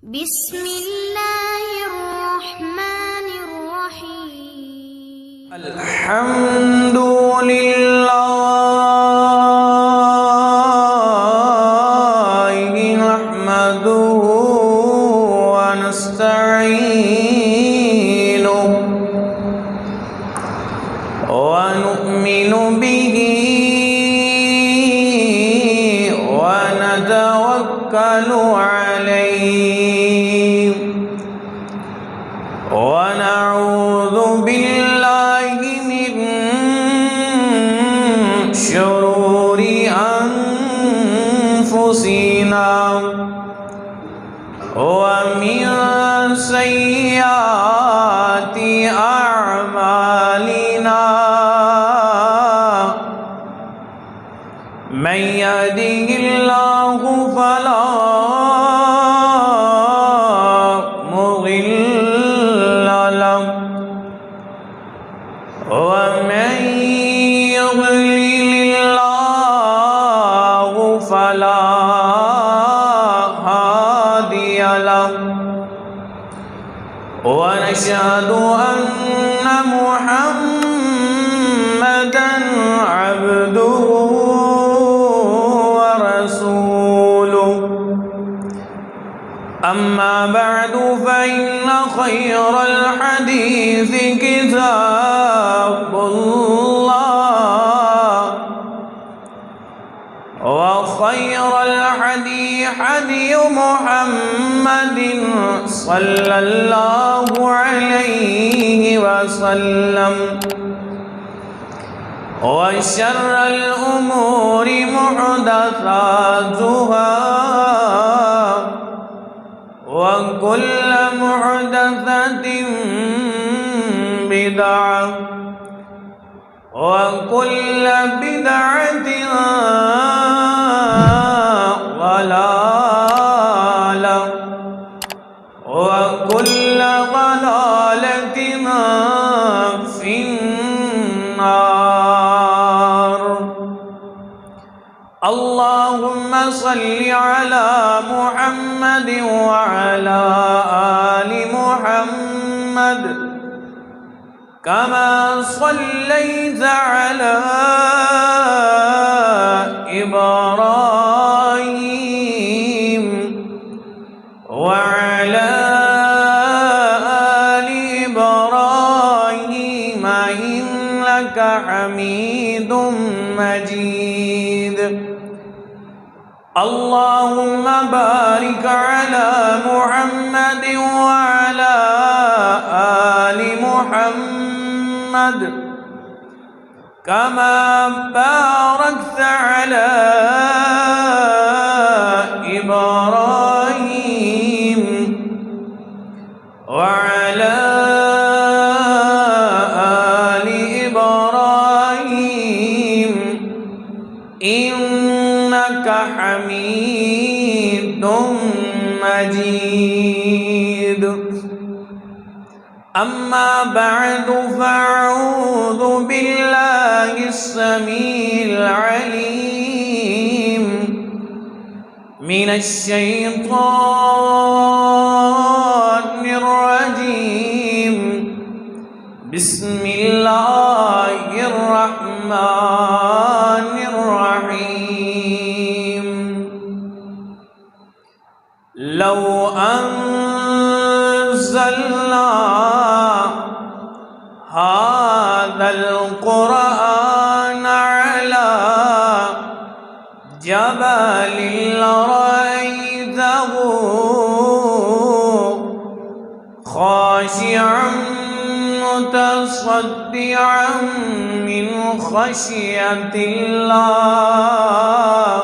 بسم الله الرحمن الرحيم. الحمد لله نحمده ونستعينه ونؤمن به ونتوكل عليه ونعوذ بالله من شرور أنفسنا ومن سيئات أعمالنا من يهده الله فلا مضل له ومن يضلل الله فلا هادي له ونشهد أن محمدا عبده ورسوله أما بعد فإن خير الحديث كتاب الله وخير الحدي حدي محمد صلى الله عليه وسلم وشر الأمور محدثاتها وكل محدثة بدعة وكل بدعة ضلالة وكل ضلالة في النار. اللهم صل على محمد وعلى آل محمد كما صليت على إبراهيم وعلى آل إبراهيم إنك حميد مجيد. اللهم بارك على محمد وعلى آل محمد كما باركت على إبراهيم وعلى آل إبراهيم إنك حميد مجيد. أما بعد فأعوذ بالله السميع العليم من الشيطان الرجيم. بسم الله الرحمن الرحيم. لو أنزلنا هذا القرآن على جبل لرأيته خاشعا متصدعا من خشية الله.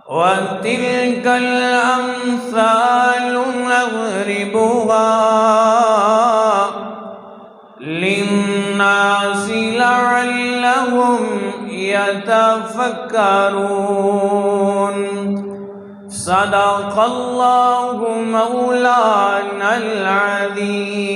وتلك الأمثال نضربها للناس لعلهم يتفكرون. صدق الله مولانا العظيم.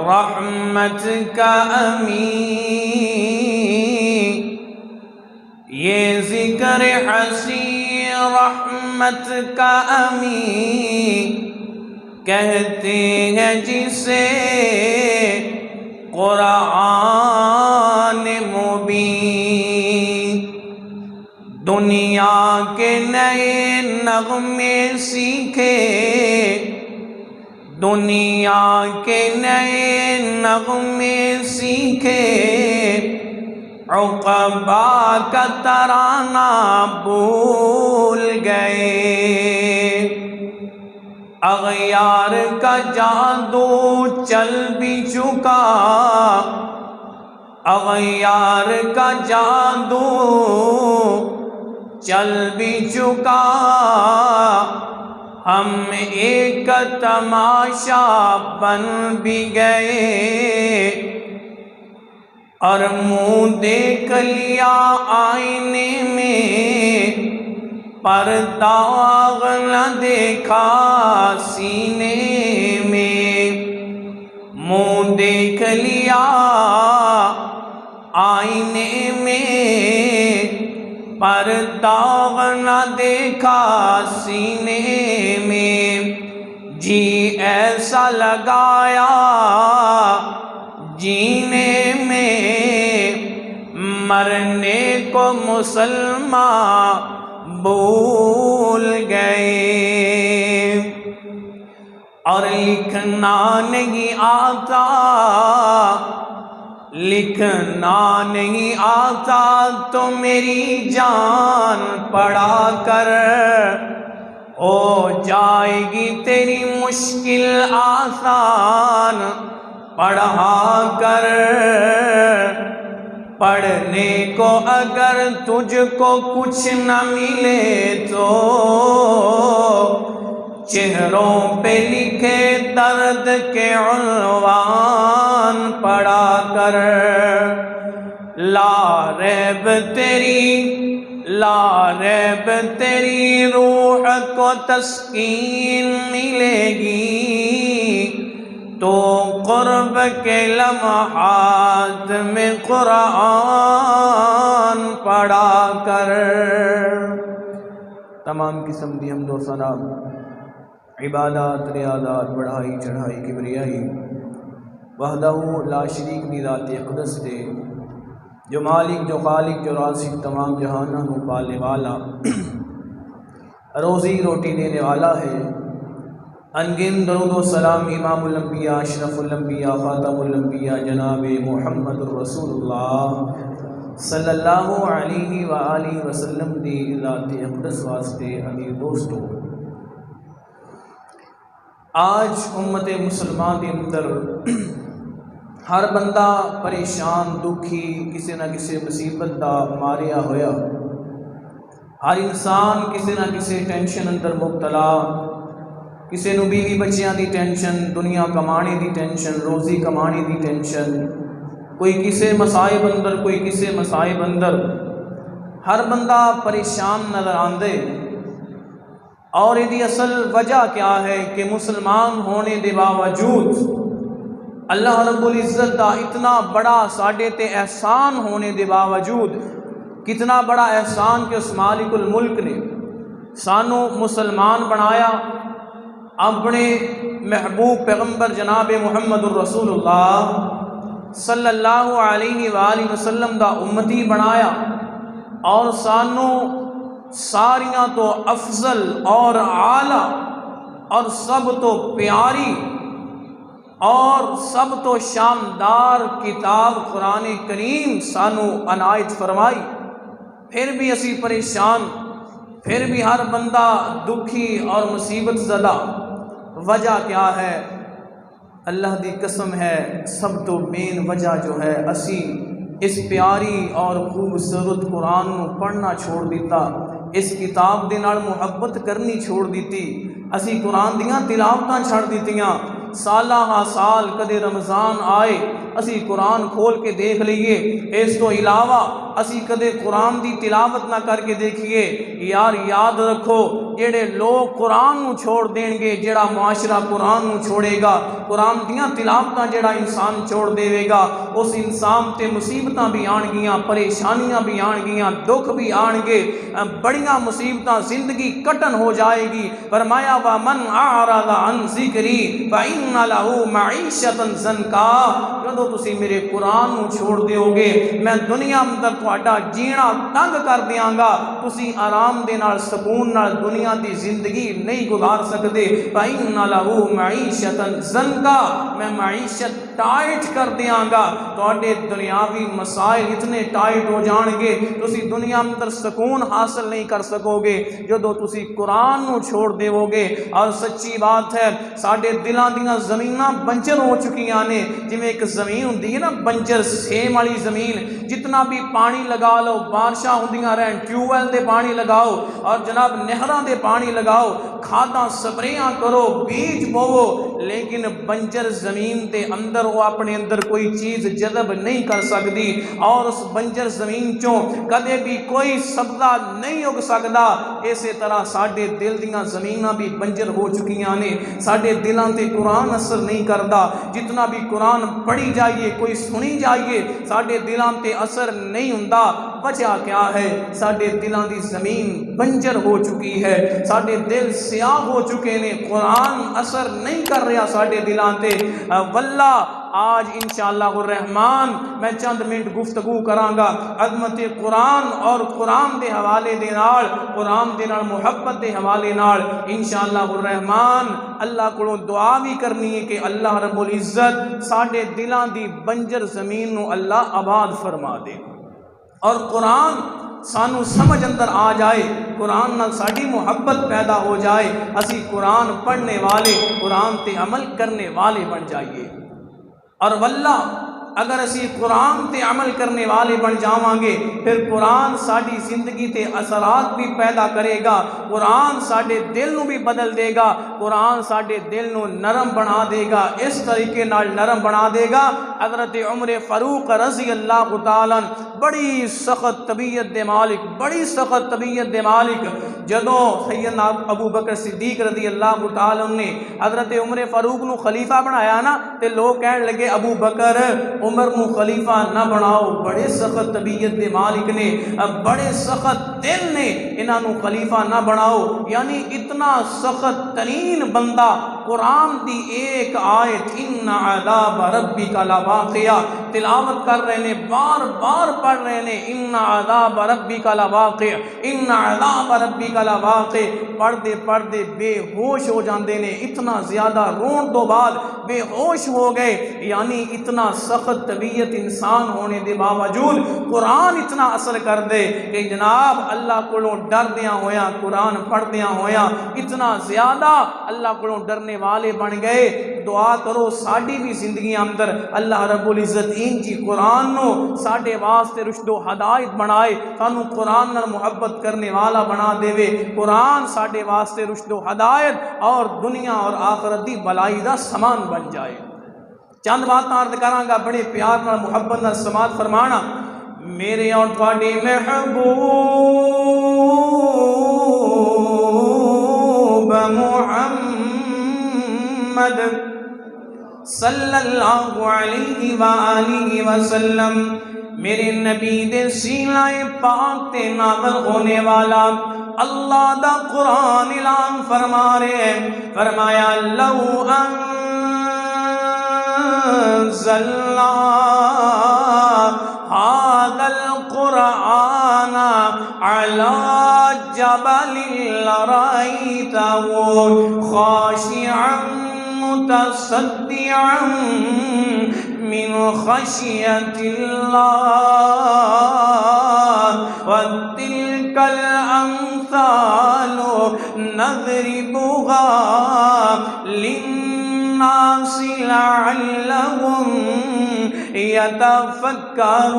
رحمت کا امین، یہ ذکر حسین رحمت کا امین کہتے ہیں جسے قرآن مبین۔ دنیا کے نئے نغمے سیکھے، دنیا کے نئے نغمے سیکھے، عقبہ کا ترانہ بھول گئے، اغیار کا جادو چل بھی چکا، اغیار کا جادو چل بھی چکا، ہم ایک تماشا بن بھی گئے، اور منہ دیکھ لیا آئینے میں، پر داغ نہ دیکھا سینے میں، منہ دیکھ لیا آئینے میں، پر داغ نہ دیکھا سینے میں، جی ایسا لگایا جینے میں، مرنے کو مسلمان بھول گئے، اور لکھنا نہیں آتا، لکھنا نہیں آتا تو میری جان پڑھا کر، ہو جائے گی تیری مشکل آسان پڑھا کر، پڑھنے کو اگر تجھ کو کچھ نہ ملے تو چہروں پہ لکھے درد کے عنوان پڑھا کر، لا ریب تیری روح کو تسکین ملے گی، تو قرب کے لمحات میں قرآن پڑھا کر۔ تمام قسم دی حمد و ثنا، عبادات، ریاضات، بڑھائی چڑھائی کبریائی وحدہ لا شریک دی ذات اقدس دے، جو مالک، جو خالق، جو رازق، تمام جہانوں کو پالنے والا، روزی روٹی دینے والا ہے۔ انگن درود و سلام امام الانبیاء، اشرف الانبیاء، خاتم الانبیاء، جناب محمد الرسول اللہ صلی اللہ علیہ وآلہ وسلم دی ذات اقدس واسطے۔ امیر دوستو، آج امت مسلمان کے اندر ہر بندہ پریشان، دکھی، کسی نہ کسی مصیبت دا ماریا ہویا، ہر انسان کسی نہ کسی ٹینشن اندر مبتلا، کسی نو بیوی بچیاں دی ٹینشن، دنیا کمانے دی ٹینشن، روزی کمانے دی ٹینشن، کوئی کسے مصائب اندر، کوئی کسے مصائب اندر، ہر بندہ پریشان نظر آندے۔ اور یہ اصل وجہ کیا ہے کہ مسلمان ہونے دے باوجود اللہ رب العزت دا اتنا بڑا ساڈے تے احسان ہونے دے باوجود، کتنا بڑا احسان کہ اس مالک الملک نے سانو مسلمان بنایا، اپنے محبوب پیغمبر جناب محمد الرسول اللہ صلی اللہ علیہ وآلہ وسلم دا امتی بنایا، اور سانو ساریاں تو افضل اور اعلیٰ اور سب تو پیاری اور سب تو شاندار کتاب قرآن کریم سانو عنایت فرمائی، پھر بھی اسی پریشان، پھر بھی ہر بندہ دکھی اور مصیبت زدہ۔ وجہ کیا ہے؟ اللہ دی قسم ہے، سب تو مین وجہ جو ہے، اسی اس پیاری اور خوبصورت قرآن نو پڑھنا چھوڑ دیتا، اس کتاب دے نال محبت کرنی چھوڑ دیتی، اسی قرآن دیاں تلاوتاں چھڑ دیتیاں، سالہ ہاں سال کدے رمضان آئے اسی قرآن کھول کے دیکھ لئیے، اس تو علاوہ اسی کدے قرآن دی تلاوت نہ کر کے دیکھیے۔ یار یاد رکھو، جڑے لوگ قرآن نو چھوڑ دیں گے، جڑا معاشرہ قرآن نو چھوڑے گا، قرآن دیاں تلاوتاں جڑا انسان چھوڑ دے گا، اس انسان تے مصیبتاں بھی آن گیاں، پریشانیاں بھی آن گیاں، دکھ بھی آن گے، بڑیاں مصیبتاں، زندگی کٹن ہو جائے گی۔ فرمایا وَمَنْ أَعْرَضَ عَنْ ذِكْرِي فَإِنَّ لَهُ مَعِيشَةً ضَنْكَا۔ جدو تسی میرے قرآن نو چھوڑ دیو گے، میں دنیا اندر تہاڈا جینا تنگ کر دیاں گا، تسی آرام دے نال سکون نال دنیا دی زندگی نہیں گزار سکتے۔ فَإِنَّ لَهُ مَعِيشَةً ضَنْكَا، میں معیشت ٹائٹ کر دیاں گا، تہاڈے دنیاوی مسائل اتنے ٹائٹ ہو جان گے، تسی دنیا اندر سکون حاصل نہیں کر سکو گے جدو تسی قرآن نو چھوڑ دیو گے۔ اور سچی بات ہے، ساڈے دلاں دیاں زمیناں بنجر ہو چکیاں نے، جویں ایک زمین ہوندی ہے نا بنجر سیم والی زمین، جتنا بھی پانی لگا لو، بارشاں ہوندیاں رہن، ٹیوب ویل دے پانی لگاؤ اور جناب نہراں دے پانی لگاؤ، کھاداں سپریاں کرو، بیج بوو، لیکن بنجر زمین دے اندر وہ اپنے اندر کوئی چیز جذب نہیں کر سکتی، اور اس بنجر زمین چوں کدے بھی کوئی سبزہ نہیں اگ سکتا۔ اسی طرح ساڈے دل دیاں زمیناں بھی بنجر ہو چکیاں نے، ساڈے دلاں تے قرآن اثر نہیں کردا، جتنا بھی قرآن پڑھی جائیے، کوئی سنی جائیے، ساڈے دلاں تے اثر نہیں ہوندا۔ وجہ کیا ہے؟ ساڈے دلاں دی زمین بنجر ہو چکی ہے، ساڈے دل سیاہ ہو چکے نے، قرآن اثر نہیں کر رہا ساڈے دلاں تے۔ واللہ آج انشاءاللہ الرحمن میں چند منٹ گفتگو کراں گا عظمت قرآن اور قرآن دے حوالے دے نال، قرآن دے نال محبت دے حوالے نال انشاءاللہ الرحمن۔ اللہ کو دعا بھی کرنی ہے کہ اللہ رب العزت ساڈے دلاں دی بنجر زمین نو اللہ آباد فرما دے، اور قرآن سانو سمجھ اندر آ جائے، قرآن نال ساڈی محبت پیدا ہو جائے، اسی قرآن پڑھنے والے، قرآن تے عمل کرنے والے بن جائیے۔ اور واللہ اگر اسی قرآن تے عمل کرنے والے بن جاواں گے، پھر قرآن ساڈی زندگی تے اثرات بھی پیدا کرے گا، قرآن ساڈے دل نو بھی بدل دے گا، قرآن ساڈے دل نو نرم بنا دے گا، اس طریقے نال نرم بنا دے گا۔ حضرت عمر فاروق رضی اللہ تعالیٰ بڑی سخت طبیعت دے مالک، بڑی سخت طبیعت دے مالک، جدوں سیدنا ابو بکر صدیق رضی اللہ تعالیٰ نے حضرت عمر فاروق نو خلیفہ بنایا نا، تے لوگ کہنے لگے ابو بکر عمر نو خلیفہ نہ بناؤ، بڑے سخت طبیعت دے مالک نے، بڑے سخت دل نے، انہاں نو خلیفہ نہ بناؤ۔ یعنی اتنا سخت ترین بندہ قرآن دی ایک آیت ان عذاب ربک لواقع تلاوت کر رہے نے، بار بار پڑھ رہے نے، ان عذاب ربک لواقع، ان عذاب ربک لواقع، پڑھتے پڑھتے بے ہوش ہو جاندے نے، اتنا زیادہ رون تو بعد بے ہوش ہو گئے۔ یعنی اتنا سخت طبیعت انسان ہونے دے باوجود قرآن اتنا اثر کر دے کہ جناب اللہ کو ڈردیاں ہویا، قرآن پڑھدیاں ہویا، اتنا زیادہ اللہ کو ڈرنے والے بن گئے۔ دعا کرو ساڈی بھی زندگی اندر اللہ رب العزت انجی قرآن نو ساڈے واسطے رشد و ہدایت بنائے، سانو قرآن نال محبت کرنے والا بنا دے، قرآن ساڈے واسطے رشد و ہدایت اور دنیا اور آخرت دی بلائی دا سامان بن جائے۔ چند باتاں عرض کراں گا، بڑے پیار نال محبت نال سماعت فرمانا۔ میرے اور تواڈے محبوب محمد صلی اللہ علیہ وآلہ وسلم، میرے نبی دے سینہ پاک تے نازل ہونے والا اللہ دا قرآن اعلان فرما رہے ہیں، فرمایا لو انزلنا هذا القرآن على جبل لرأيته خاشعا متصدعا من خشية الله وتلك الأمثال نضربها للناس لعلهم یتفکرون.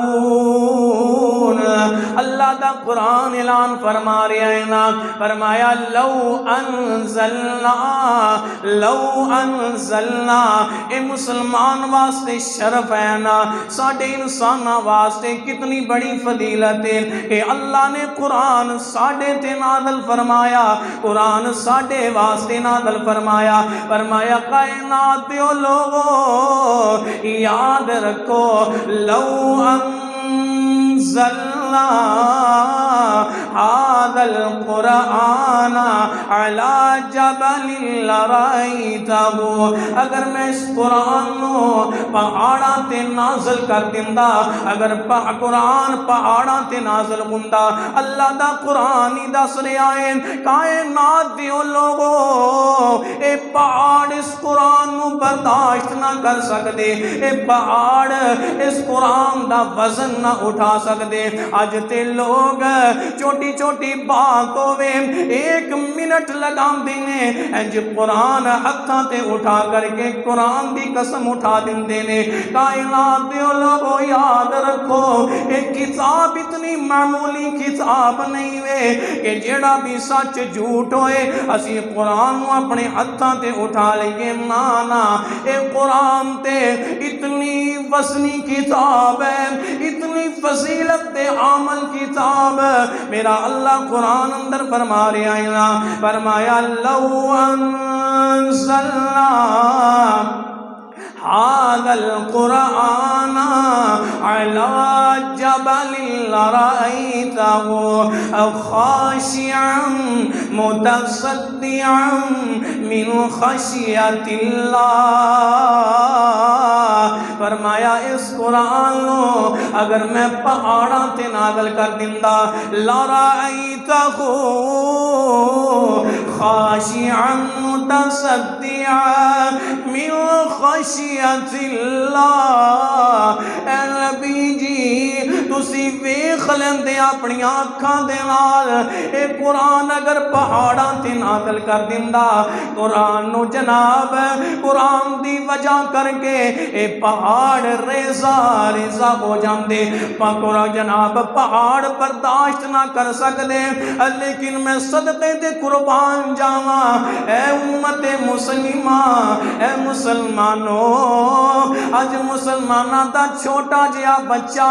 اللہ دا قرآن اعلان فرما رہا ہے نا، فرمایا لو انزلنا اے مسلمان واسطے شرف ہے نا، ساڑھے انسانہ واسطے کتنی بڑی فضیلت ہے کہ اللہ نے قرآن ساڑھے تے نازل فرمایا، قرآن ساڑھے واسطے نازل فرمایا. فرمایا کائنات دیو لوگو یاد رکھو، لو انزلنا هذا القرآن على جبل لرأيته، اگر میں اس قرآن نو پہاڑاں تے نازل کر دیندا، اگر قرآن پہاڑاں تے نازل ہوندا. اللہ دا قرآن ہی دس رہا ہے کائنات دیو لوگو اے پہاڑ اس قرآن نو برداشت نہ کر سکدے، اے پہاڑ اس قرآن دا وزن نہ اٹھا سکدے. اج تے لوگ چھوٹی چھوٹی بات ہوئے 1 منٹ لگام دینے انج قرآن ہتھاں تے اٹھا کر کے قرآن دی قسم اٹھا دیندے نے. کائنات دیو لوگو یاد رکھو ایک کتاب اتنی معمولی کتاب نہیں وے کہ جیڑا بھی سچ جھوٹ ہوئے اسی قرآن نو اپنے ہتھاں تے اٹھا لئیے. نا اے قرآن تے اتنی وزنی کتاب ہے، اتنی فضیلت تے عامل کتاب. میرا اللہ قرآن اندر فرما رہا ہے نا، فرمایا لو انزلنا هذا القرآن على جبل لرأيته خاشعا متصدعا من خشية الله. فرمایا اس قرآن نو اگر میں پہاڑاں تے نازل کر دیندا، لرأيته خاشعا متصدعا من خشیت اللہ. اے نبی جی تسی ویکھ لیندے اپنی آنکھاں دے نال اے قرآن اگر پہاڑاں تے نازل کر دیندا، قرآن نو جناب قرآن دی وجہ کر کے اے پہاڑ ریزہ ریزہ ہو جاندے. قرآن جناب پہاڑ برداشت نہ کر سکدے. لیکن میں صدقے تے قربان جاواں اے امت مسلمہ، اے مسلمانوں، آج مسلمانہ دا چھوٹا جیا بچہ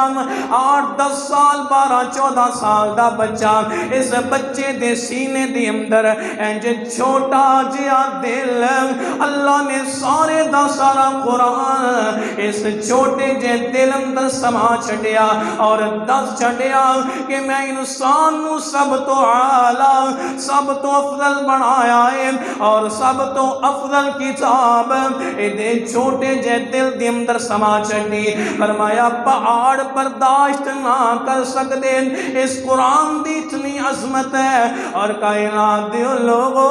8-10 سال 12-14 سال دا بچہ، اس بچے دے سینے دے اندر انج چھوٹا جیا دل اللہ نے سارے دا سارا قرآن اس چھوٹے جے دل اندر سما چھڑیا اور دس چھڑیا کہ میں انسان نو سب تو اعلیٰ سب تو افضل بنایا ہے اور سب تو افضل کتاب دے چھوٹے جے دل دے اندر سما چھڑی. فرمایا پہاڑ برداشت نہ کر سکتے، اس قرآن دی اتنی عظمت ہے. اور کائنات دے لوگو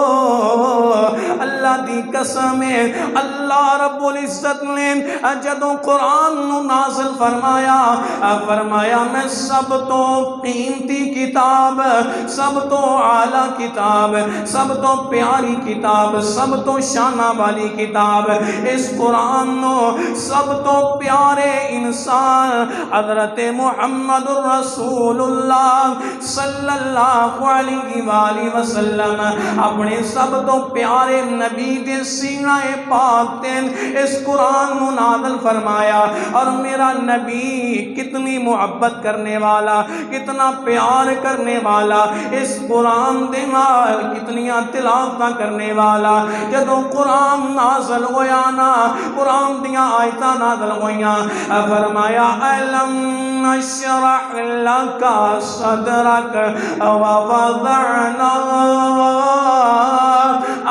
اللہ دی قسم ہے، اللہ رب العزت نے جدوں قرآن نو نازل فرمایا، فرمایا میں سب تو قیمتی کتاب، سب تو اعلیٰ کتاب، سب تو پیاری کتاب، سب تو شانہ والی کتاب، اس قرآن نو سب تو پیارے انسان حضرت محمد رسول اللہ صلی اللہ علیہ وآلہ وسلم اپنے سب تو پیارے نبی دے سینہ پاک تے اس قرآن نو نازل فرمایا. اور میرا نبی کتنی محبت کرنے والا، کتنا پیار کرنے والا، اس قرآن دے نال کتنیاں تلاوتاں کرنے والا. جدوں قرآن نازل ہویا نا، قرآن دیاں آیتاں نازل ہویاں، فرمایا الم نشرح لک صدرک ووضعنا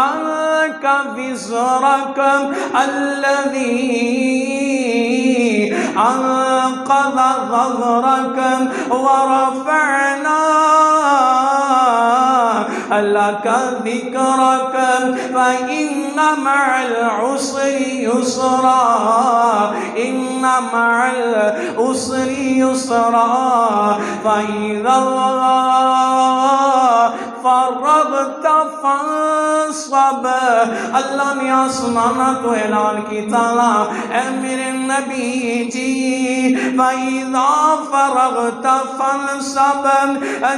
عنک وزرک الذی انقض ظهرک ورفعنا لك ذكرك فإن مع العسر يسرا إن مع العسر يسرا فرغت فانصب، اللہ نے آسمانہ تو اعلان کی تعالیٰ اے میرے نبی جی وَإِذَا فَرَغْتَ فَانْصَبْ،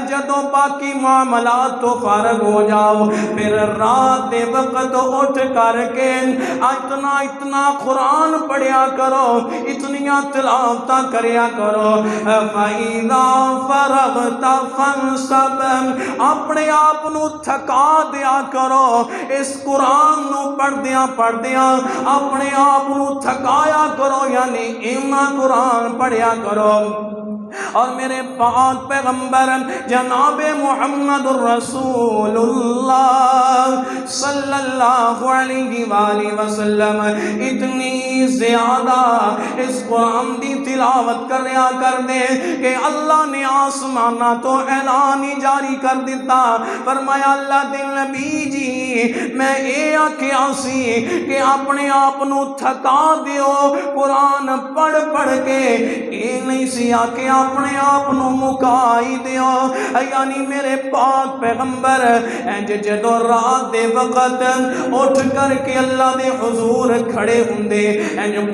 جدو باقی معاملات تو فارغ ہو جاؤ پھر رات دے وقت اٹھ کر کے اتنا قرآن پڑھیا کرو، اتنیاں تلاوتاں کریا کرو۔ فَإِذَا فَرَغْتَ فَانْصَبْ، اپنے آپ نو تھکا دیا کرو، اس قرآن نو پڑھ دیاں اپنے آپ نو تھکایا کرو، یعنی ایمہ قرآن پڑھیا کرو۔ اور میرے پاک پیغمبر جناب محمد الرسول اللہ صلی اللہ علیہ وآلہ وسلم اتنی زیادہ اس قرآن دی تلاوت کریا کر دے کہ اللہ نے آسمانہ تو اعلان ہی جاری کر دیتا، فرمایا اللہ دے نبی جی میں اے آکھیا سی کہ اپنے آپ نو تھکا دیو قرآن پڑھ کے، اے نہیں سی آکھے اپنے آپ نو مکائی دیو۔ یعنی میرے پاک پیغمبر جدو رات دے وقت اٹھ کر کے اللہ دے حضور کھڑے ہوندے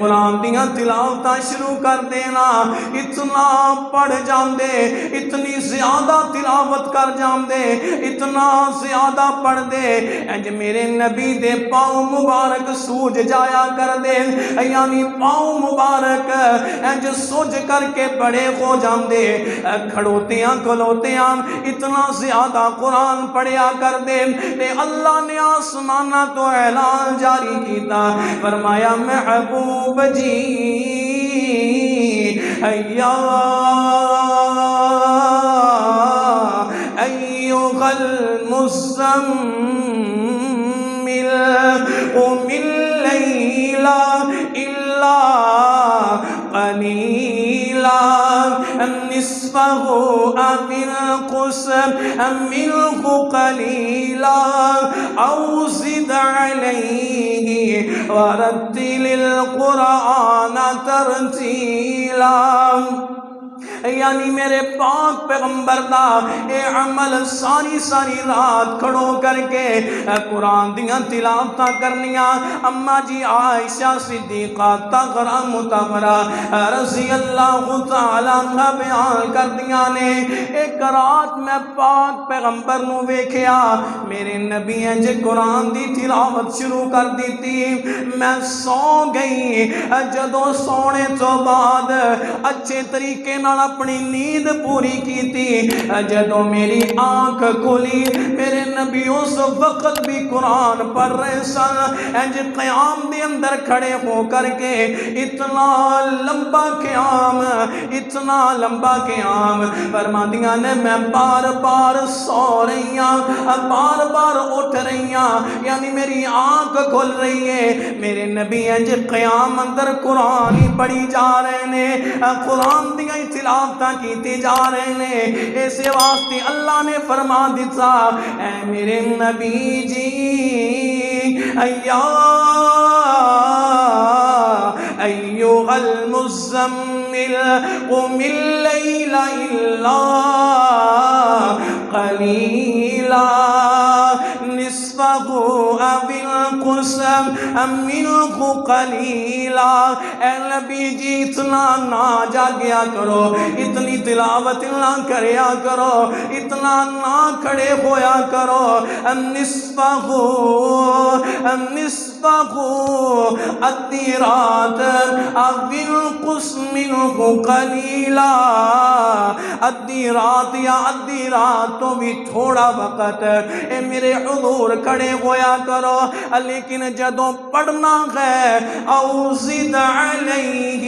قرآن دیاں تلاوتاں شروع کر دینا، اتنا پڑھ جاندے، اتنی زیادہ تلاوت کر جاندے، اتنا زیادہ پڑھ دے میرے نبی دے پاؤں مبارک سوج جایا کر دے، یعنی پاؤں مبارک سوج کر کے بڑے ہو جاندے، کھڑوتیاں کھلوتیاں اتنا زیادہ قرآن پڑھیا کر دے تے اللہ نے آسمانہ تو اعلان جاری کیتا، فرمایا محبوب جی ایہا ایہا المزمل قم اللیل الا قلیلا نصفه او انقص منه قلیلا او زد علیہ ورتل القرآن ترتیلا۔ یعنی میرے پاک پیغمبر دا اے عمل ساری رات کھڑو کر کے قرآن دیاں تلاوتاں کرنیاں۔ اما جی عائشہ صدیقہ تغرہ متغرہ رضی اللہ تعالی عنہ بیان کر دیاں نے ایک رات میں پاک پیغمبر نو ویکھیا میرے نبی جے قرآن دی تلاوت شروع کر دیتی، میں سو گئی، جدو سونے تو بعد اچھے طریقے نال اپنی نیند پوری کی تھی، جدو میری آنکھ کھلی میرے نبی اس وقت بھی قرآن پڑھ رہے سن، قیام دے اندر کھڑے ہو کر کے اتنا لمبا قیام فرماندیاں نے میں بار سو رہی ہاں، بار اٹھ رہی ہاں، یعنی میری آنکھ کھل رہی ہے، میرے نبی قیام اندر قرآن ہی پڑھی جا رہے ہیں، قرآن دیاں تلاوتاں کیتی جا رہے ہیں۔ اس واسطے اللہ نے فرما دیتا اے میرے نبی جی ایھا المزمل قم اللیل الا قلیلا نصفه او انقص منه قلیلا۔ اے نبی جی اتنا نہ جاگیا کرو، اتنی تلاوت نہ کریا کرو، اتنا نہ کھڑے ہویا کرو، نصفه ادھی رات او انقص منه قلیلا، ادھی رات یا ادھی رات تو بھی تھوڑا وقت اے میرے حضور کھڑے ہویا کرو، لیکن جدوں پڑھنا ہے او زد علیہ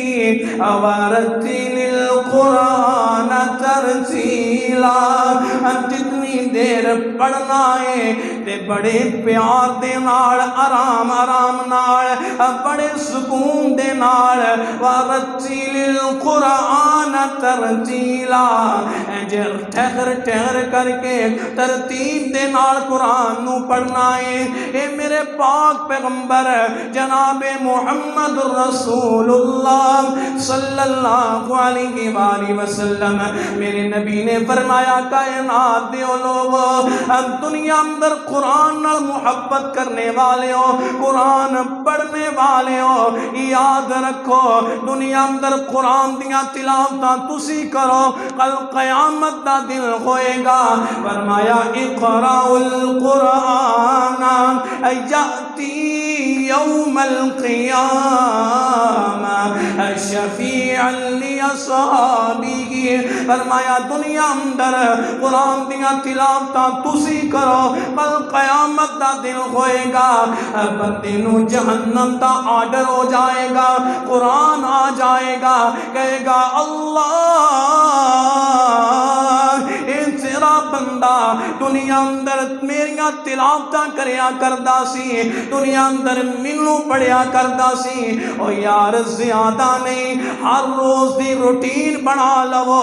ورتل القرآن ترتیلا، جتنی دیر پڑھنا ہے تے بڑے پیار دے نال آرام نال بڑے سکون دے نال ورتل القرآن ترتیلا، ٹھہر کر کے ترتیب دے نال قرآن نو پڑھنا ہے۔ اے میرے پاک پیغمبر جناب محمد الرسول اللہ صلی اللہ علیہ وآلہ وسلم میرے نبی نے فرمایا کائنات دے لوگو دنیا اندر قرآن نال محبت کرنے والے ہو، قرآن پڑھنے والے ہو، یاد رکھو دنیا اندر قرآن دیاں تلاوتاں تسی کرو، کل قیامت دا دن ہوئے گا۔ فرمایا اقرأ القرآن یأتی یوم القیامہ شفیعا لأصحابہ۔ فرمایا دنیا اندر قرآن دیاں تلاوتاں تسی کرو، کل قیامت دا دن ہوئے گا، بندے نو جہنم دا آرڈر ہو جائے گا، قرآن آ جائے گا، کہے گا اللہ اے تیرا بندہ دنیا اندر میریاں تلاوتاں کریا کردا سی، دنیا اندر مینوں پڑھیا کردا سی، او یار زیادہ نہیں، ہر روز دی روٹین بنا لو،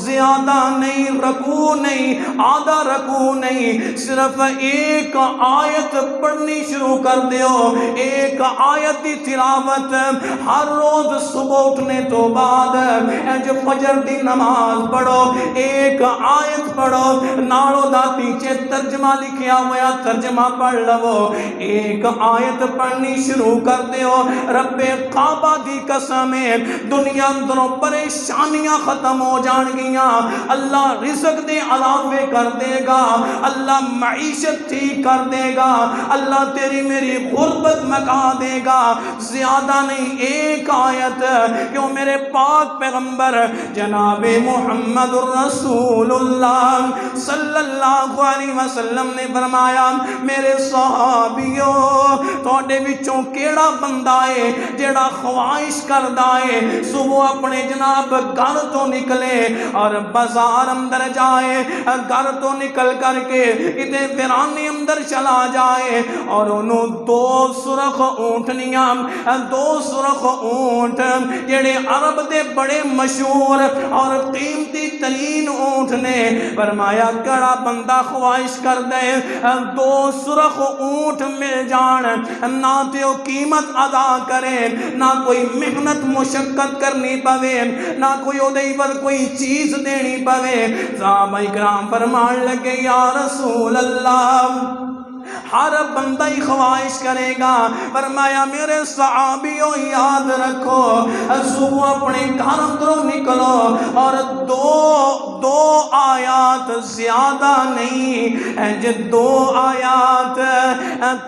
زیادہ نہیں، رکوع نہیں، آدھا رکوع نہیں، صرف ایک آیت پڑھنی شروع کر دیو، ایک آیت دی تلاوت ہر روز صبح اٹھنے تو بعد جو فجر دی نماز پڑھو، ایک آیت پڑھو، نالو دا پیچھے ترجمہ لکھیا ہوا ترجمہ پڑھ لو، ایک آیت پڑھنی شروع کر دیو، رب کعبہ دی قسم ہے دنیا اندروں پریشانیاں ختم ہو جان گیاں، اللہ رزق دے علاوے کر دے گا، اللہ معیشت ٹھیک کر دے گا، اللہ تیری میری غربت مکا دے گا۔ زیادہ نہیں، ایک آیت کیوں میرے پاک پیغمبر جناب محمد الرسول اللہ صلی اللہ علیہ وسلم نے فرمایا میرے صحابیوں تواڈے وچوں کیڑا بندہ ہے جیڑا خواہش کردا ہے صبح اپنے جناب گھر تو نکلے اور بازار اندر جائے، گھر تو نکل کر کے کتے ویرانے اندر چلا جائے اور انہوں دو سرخ اونٹنیاں، دو سرخ اونٹ جڑے عرب دے بڑے مشہور اور قیمتی ترین اونٹ نے، فرمایا کڑا بندہ خواہش کر دے دو سرخ اونٹ مل جان، نہ تے وہ قیمت ادا کرے، نہ کوئی محنت مشقت کرنی پوے، نہ کوئی ادھر کوئی چیز دینی پوے۔ صحابہ کرام فرمان لگے یا رسول اللہ ہر بندہ ہی خواہش کرے گا، فرمایا میرے صحابیوں یاد رکھو صبح اپنے گھر اندروں نکلو اور دو آیات زیادہ نہیں، دو آیات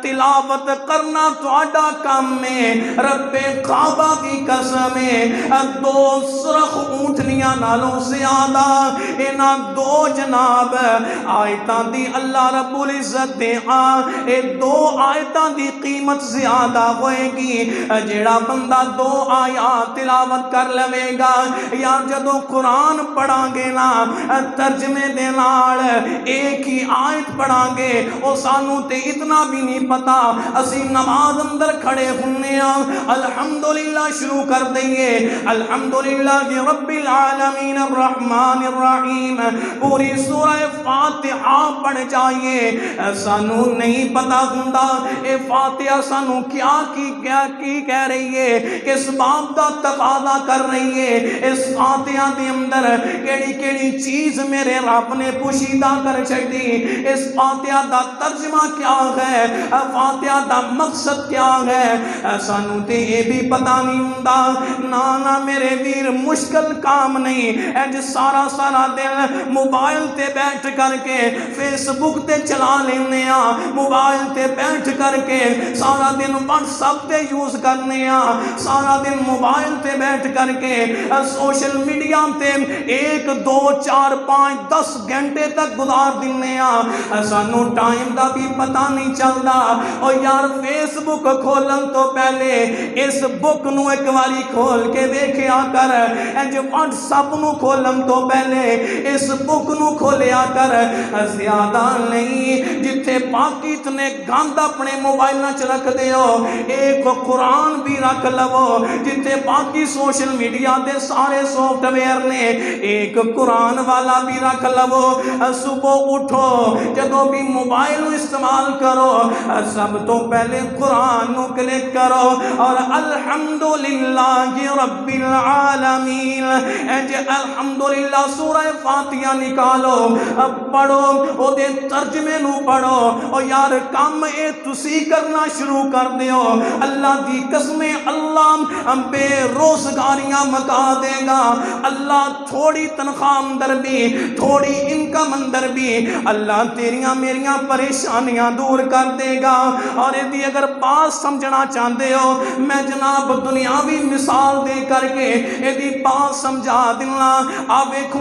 تلاوت کرنا تہاڈا کام ہے، رب کعبہ کی قسم ہے دو سرخ اونٹنیاں نالوں زیادہ انہاں دو جناب آیتاں دی اللہ رب العزت دے اے دو آیتاں دی قیمت زیادہ ہوئے گی۔ جیڑا بندہ دو آیات تلاوت کر لوے گا یا جدوں قرآن پڑھاں گے نا ترجمے دے نال ایک ہی آیت پڑھاں گے او سانوں تے اتنا بھی نہیں پتا، اسی نماز اندر کھڑے ہونے ہاں الحمدللہ شروع کر دئیے الحمدللہ رب العالمین الرحمن الرحیم پوری سورہ فاتحہ پڑھ جائیے، سانوں نہیں پتا ہوندا اے فاتحہ سانوں کیا کہہ رہی ہے، کس بات دا تقاضا کر رہی ہے، اس فاتحہ دے اندر کیڑی چیز میرے رب نے پوشیدہ کر چھڈی، اس فاتحہ دا ترجمہ کیا ہے، فاتحہ دا مقصد کیا ہے، سانوں تے یہ بھی پتا نہیں ہوندا۔ نا میرے ویر مشکل کام نہیں، اج سارا دن موبائل تے بیٹھ کر کے فیس بک تے چلا لینے ہاں، موبائل تے بیٹھ کر کے سارا دن واٹس ایپ تے یوز کرنے ہاں، سارا دن موبائل تے بیٹھ کر کے سوشل میڈیا تے 1 2 4 5 10 گھنٹے تک گزار دینے ہاں، سانوں ٹائم دا بھی پتہ نہیں چلدا۔ اور یار فیس بک کھولن تو پہلے اس بک نو ایک واری کھول کے دیکھیا کر، انج واٹس ایپ نو کھولن تو پہلے اس بک نو کھولیا کر، زیادہ نہیں جتھے باقی اتنے گند اپنے موبائل چ رکھ دیو، ایک قرآن بھی رکھ لو جتے باقی سوشل میڈیا دے سارے سافٹ ویئر نے، ایک قرآن والا بھی رکھ لو۔ صبح اٹھو جدو بھی موبائل استعمال کرو سب تو پہلے قرآن نو کلک کرو اور الحمدللہ رب العالمین، الحمدللہ سورہ فاتحہ نکالو، پڑھو او دے ترجمے نو پڑھو، او یار کام اے تسی کرنا شروع کر دیو، اللہ دی قسمیں اللہ بے روزگاریاں مکا دے گا، اللہ تھوڑی تنخواہ اندر بھی، تھوڑی انکم اندر بھی اللہ تیریاں میریاں پریشانیاں دور کر دے گا۔ اور یہ اگر بات سمجھنا چاہتے ہو میں جناب دنیاوی مثال دے کر کے یہ بات سمجھا دینا۔ آپ ایک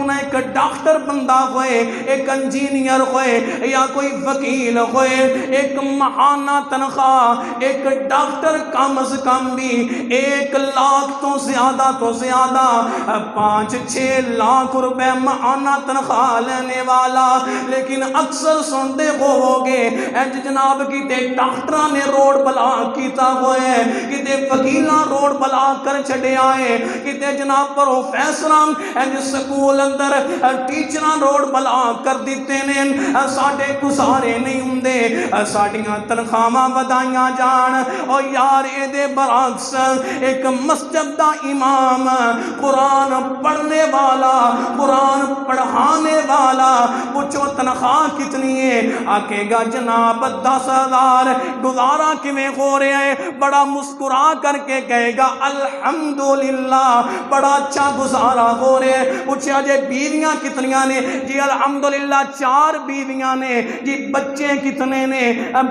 ڈاکٹر بندہ ہوئے، ایک انجینئر ہوئے یا کوئی وکیل ہوئے، ایک ماہانہ تنخواہ ایک ڈاکٹر کم از کم بھی 1 لاکھ تو زیادہ 5-6 لاکھ روپے ماہانہ تنخواہ لینے والا، لیکن اکثر سنتے ہو گے جناب کتے ڈاکٹراں نے روڈ بلاک کیتا ہوئے، کتے وکیلاں روڈ بلاک کر چھڑے آئے، کتے جناب پروفیسراں سکول اندر ٹیچراں روڈ بلاک کر دیتے نے، ساڈے گزارے نہیں ہوندے، ساڈیاں تنخواہاں ودائیاں جان۔ اور یار اے دے برعکس ایک مسجد دا امام قرآن پڑھنے والا، قرآن پڑھانے والا، پوچھو تنخواہ کتنی ہے؟ آکے گا جناب 10,000۔ گزارا کیویں ہو رہا ہے؟ بڑا مسکرا کر کے کہے گا الحمدللہ بڑا اچھا گزارا ہو رہا ہے۔ پوچھا جی بیویاں کتنیاں نے؟ جی الحمدللہ 4 بیویاں نے۔ جی بچے کتنے نے؟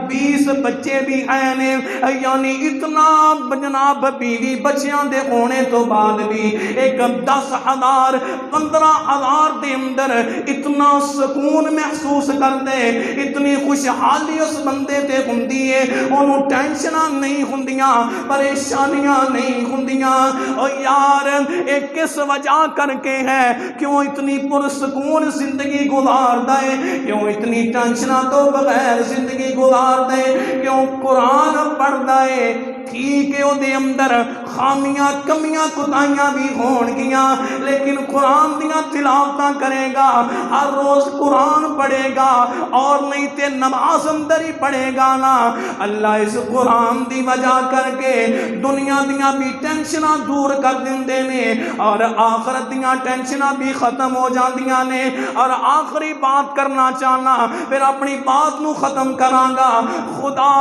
20 بچے بھی ہیں نے۔ یعنی اتنا جناب بیوی بچیاں دے ہونے تو بعد بھی ایک 10,000 15,000 دے اندر اتنا سکون محسوس کر دے، اتنی خوشحالی اس بندے تے ہوندی ہے، انہوں ٹینشناں نہیں ہوندیاں، پریشانیاں نہیں ہوندیاں۔ اور یار ایک کس وجہ کر کے ہے؟ کیوں اتنی پرسکون زندگی گزاردا ہے؟ کیوں اتنی ٹینشناں تو بغیر زندگی گزاردا ہے؟ کیوں قرآن پڑھدا ہے؟ ٹھیک ہے او دے اندر خامیاں کمیاں کوتاہیاں بھی ہون گیاں، لیکن قرآن دیاں تلاوتاں کرے گا، ہر روز قرآن پڑھے گا، اور نہیں تے نماز اندر ہی پڑھے گا نا۔ اللہ اس قرآن دی وجہ کر کے دنیا دیاں بھی ٹینشناں دور کر دیندے نے، اور آخرت دیاں ٹینشناں بھی ختم ہو جاندیاں نے۔ اور آخری بات کرنا چاہنا، پھر اپنی بات نو ختم کراں گا۔ خدا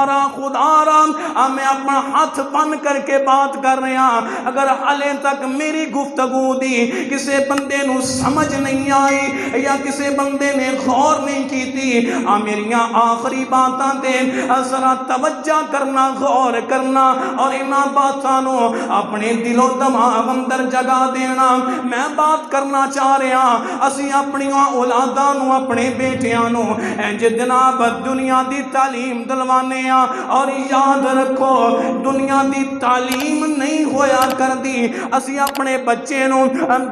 را میں اپنا ہاتھ بن کر کے بات کر رہا ہاں، اگر حالے تک میری گفتگو دی کسے بندے نو سمجھ نہیں آئی یا کسے بندے نے غور نہیں کی تھی، میریاں آخری باتاں تے ذرا توجہ کرنا، غور کرنا، اور انہاں باتاں نو اپنے دل و دماغ اندر جگہ دینا۔ میں بات کرنا چاہ رہا ہاں اسی اپنی اولاداں نو، اپنے بیٹیاں نو انج جناب دنیا دی تعلیم دلوانے ہاں۔ اور یاد رکھو دنیا دی تعلیم نہیں ہویا کر دی، اسی اپنے بچے نو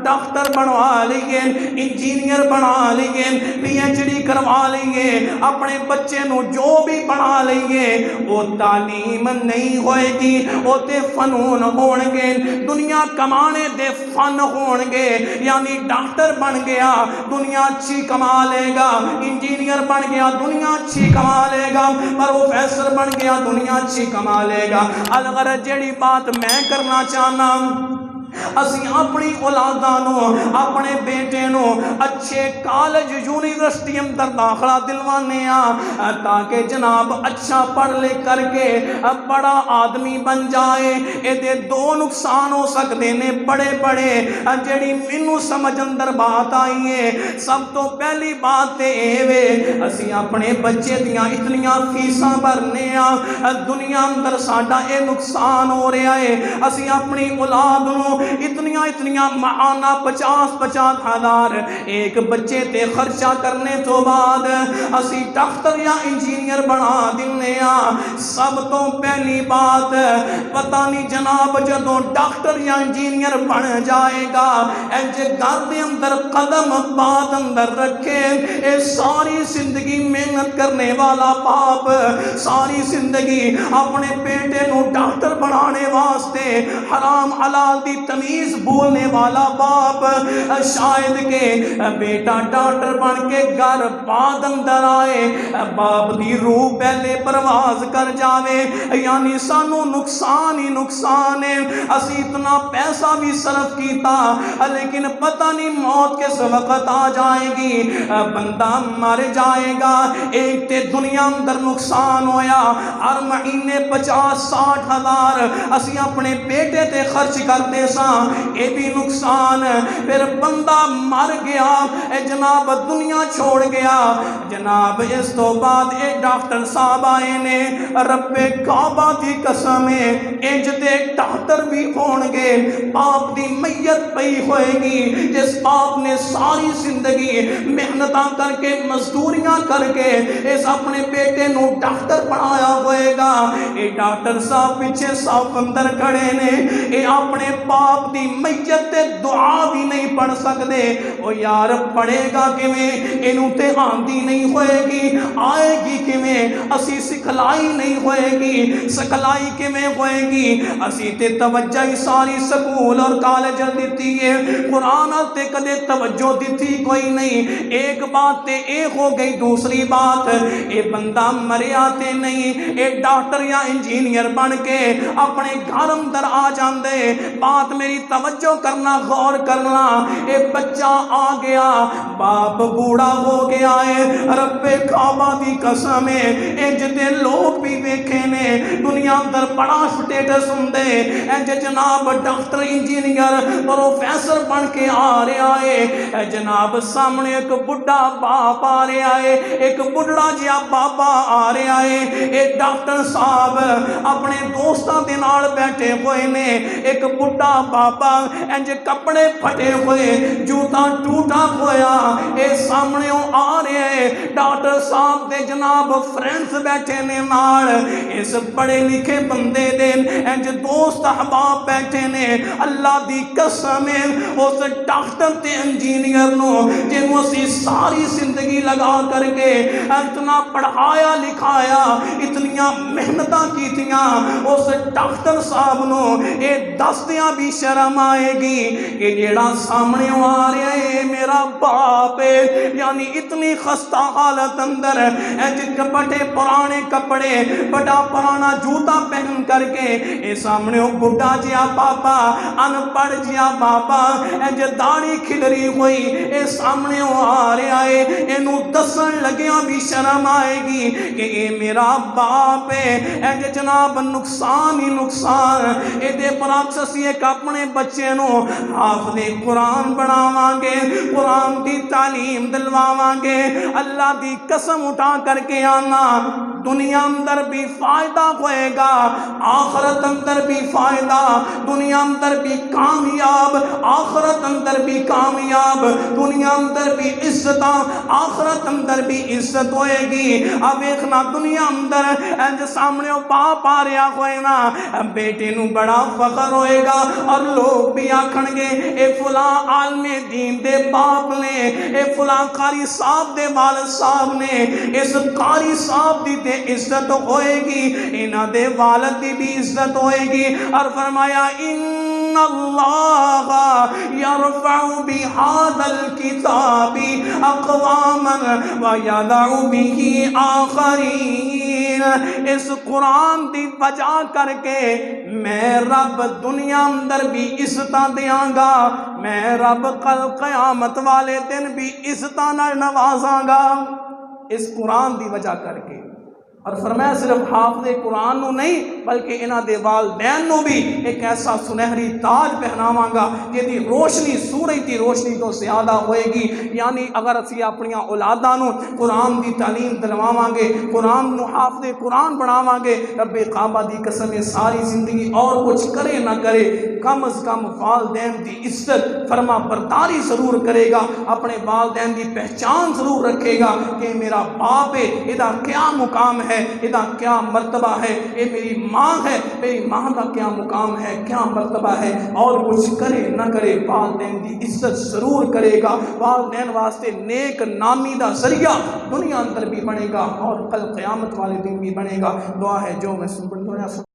ڈاکٹر بنوا لئیے، انجینئر بنا لئیے، PhD کروا لئیے، اپنے بچے نو جو بھی بنا لئیے، وہ تعلیم نہیں ہوئے گی، وہ تے فنون ہون گے، دنیا کمانے دے فن ہون گے۔ یعنی ڈاکٹر بن گیا دنیا اچھی کما لے گا، انجینئر بن گیا دنیا اچھی کما لے گا، پروفیسر بن گیا دنیا اچھی کما لے گا۔ الغرض جیڑی بات میں کرنا چاہنا، اسی اپنی اولاداں نو، اپنے بیٹے نو اچھے کالج یونیورسٹی اندر داخلہ دلوانے ہاں، تاکہ جناب اچھا پڑھ لکھ کر کے بڑا آدمی بن جائے۔ اے دے 2 نقصان ہو سکتے نے بڑے بڑے، جیڑی مینوں سمجھ اندر بات آئی ہے۔ سب تو پہلی بات تے اے وے اسی اپنے بچے دیاں اتنیاں فیساں بھرنے ہاں، دنیا اندر ساڈا اے نقصان ہو رہا ہے، اسی اپنی اولاد نو اتنیاں ماہانہ 50 ہزار ایک بچے تے خرچہ کرنے تو بعد اسی ڈاکٹر یا انجینئر بنا دینے سب تو پہلی بات پتہ نہیں جناب جدوں ڈاکٹر یا انجینئر بن جائے گا گھر دے اندر قدم بات اندر رکھے اے ساری زندگی محنت کرنے والا باپ ساری زندگی اپنے بیٹے نو ڈاکٹر بنانے واسطے حرام حلال دی تمیز بولنے والا باپ شاید کہ بیٹا ڈاکٹر بن کے گھر بعد اندر آئے باپ دی روح پہلے پرواز کر جاوے یعنی سانو نقصان ہی نقصان ہے اسی اتنا پیسہ بھی صرف کیتا لیکن پتہ نہیں موت کس وقت آ جائے گی بندہ مر جائے گا ایک تے دنیا اندر نقصان ہویا ہر مہینے 50-60 ہزار اسی اپنے بیٹے تے خرچ کرتے ساں اے بھی نقصان پھر بندہ مر گیا جناب دنیا چھوڑ گیا جناب اس تو بعد اے ڈاکٹر صاحب آئے نے رب کعبہ دی قسم انج دے ڈاکٹر بھی ہون گے باپ دی میت پئی ہوئے گی جس باپ نے ساری زندگی محنتاں کر کے مزدوریاں کر کے اس اپنے بیٹے نو ڈاکٹر بنایا ہوئے گا اے ڈاکٹر صاحب پیچھے صاف اندر کھڑے نے اے اپنے باپ دی میت تے دعا بھی نہیں پڑھ سکتے او یار پڑھے گا کیویں اینوں تے آندی نہیں ہوئے گی آئے گی کیویں اسی سکھلائی نہیں ہوئے گی سکھلائی کیویں ہوئے گی اسی تے توجہ ہی ساری سکول اور کالج دیتی ہے قرآن تے کدے توجہ دیتی کوئی نہیں ایک بات تے ایک ہو گئی دوسری بات اے بندہ مریا تے نہیں اے ڈاکٹر یا انجینئر بن کے اپنے گھر اندر آ جاندے بات میری توجہ کرنا غور کرنا اے بچہ آ گیا باپ بوڑھا ہو گیا ہے رب کعبہ دی قسم انج دے لوگ بھی ویکھے نے دنیا اندر بڑا سٹیٹس ہوندے انج جناب ڈاکٹر انجینئر پروفیسر بن کے آ رہا ہے جناب سامنے ایک بڑھا باپ آ رہا ہے ایک بڑھڑا جہا بابا آ رہا ہے اے ڈاکٹر صاحب اپنے دوستاں دے نال بیٹھے ہوئے نے ایک بڑھا بابا انج کپڑے پھٹے ہوئے جوتا ٹوٹا ہویا اے سامنے آ رہے ہیں ڈاکٹر صاحب دے جناب فرینڈز بیٹھے نے نال اس بڑے لکھے بندے دے انج دوست احباب بیٹھے نے اللہ دی قسم اس ڈاکٹر تے انجینئر نو جنوں اسی ساری زندگی لگا کر کے اتنا پڑھایا لکھایا اتنیاں محنتاں کیتیاں اس ڈاکٹر صاحب نو اے دستیاں بھی شرم آئے گی کہ جیڑا سامنے آ رہا ہے میرا باپ ہے یعنی اتنی خستہ حالت اندر بڑے پرانے کپڑے بڑا پرانا جوتا پہن کر کے اے سامنے بڑھا جیا بابا ان پڑھ جیا بابا داڑھی کھلری ہوئی اے سامنے آ رہا ہے اینو دسن لگیا بھی شرم آئے گی کہ اے میرا باپ ہے جناب نقصان ہی نقصان اے دے برعکس اسی ایک اپنے بچے نو حافظ قرآن بناواں گے قرآن کی تعلیم دلواواں گے اللہ دی قسم اٹھا کر کے آنا دنیا اندر بھی فائدہ ہوئے گا آخرت اندر بھی فائدہ دنیا اندر بھی کامیاب آخرت اندر بھی کامیاب دنیا اندر بھی عزت آخرت اندر بھی عزت ہوئے گی اب ایکنا دنیا اندر انج سامنے باپ آ رہا ہوئے نا بیٹے نو بڑا فخر ہوئے گا اور لوگ بھی آکھن گے اے فلاں عالم دین دے باپ نے اے فلاں قاری صاحب دے والد صاحب نے اس قاری صاحب دی تے عزت ہوئے گی انہ دے والد دی بھی عزت ہوئے گی اور فرمایا ان اللہ یرفع بہذا الکتاب اقواما ویدع بہ آخرین اس قرآن دی وجہ کر کے میں رب دنیا اندر بھی عزتاں دیاں گا میں رب کل قیامت والے دن بھی عزتاں نال نوازاں گا اس قرآن دی وجہ کر کے اور فرمایا صرف حافظ قرآن نو نہیں بلکہ انہاں دے والدین نو بھی ایک ایسا سنہری تاج پہناواں گا جہدی روشنی سورج دی روشنی تو زیادہ ہوئے گی۔ یعنی اگر اسی اپنی اولاداں نو قرآن دی تعلیم دلواواں گے، قرآن نو حافظ قرآن بناواں گے، رب کعبہ دی قسم ساری زندگی اور کچھ کرے نہ کرے کم از کم والدین دی عزت فرما برداری ضرور کرے گا، اپنے والدین دی پہچان ضرور رکھے گا کہ میرا باپ ہے، ادا کیا مقام ہے، ادا کیا مرتبہ ہے، یہ میری ماں ہے، میری ماں کا کیا مقام ہے، کیا مرتبہ ہے، اور کچھ کرے نہ کرے والدین دی عزت ضرور کرے گا۔ والدین واسطے نیک نامی دا ذریعہ دنیا اندر بھی بنے گا اور کل قیامت والے دن بھی بنے گا۔ دعا ہے جو میں سن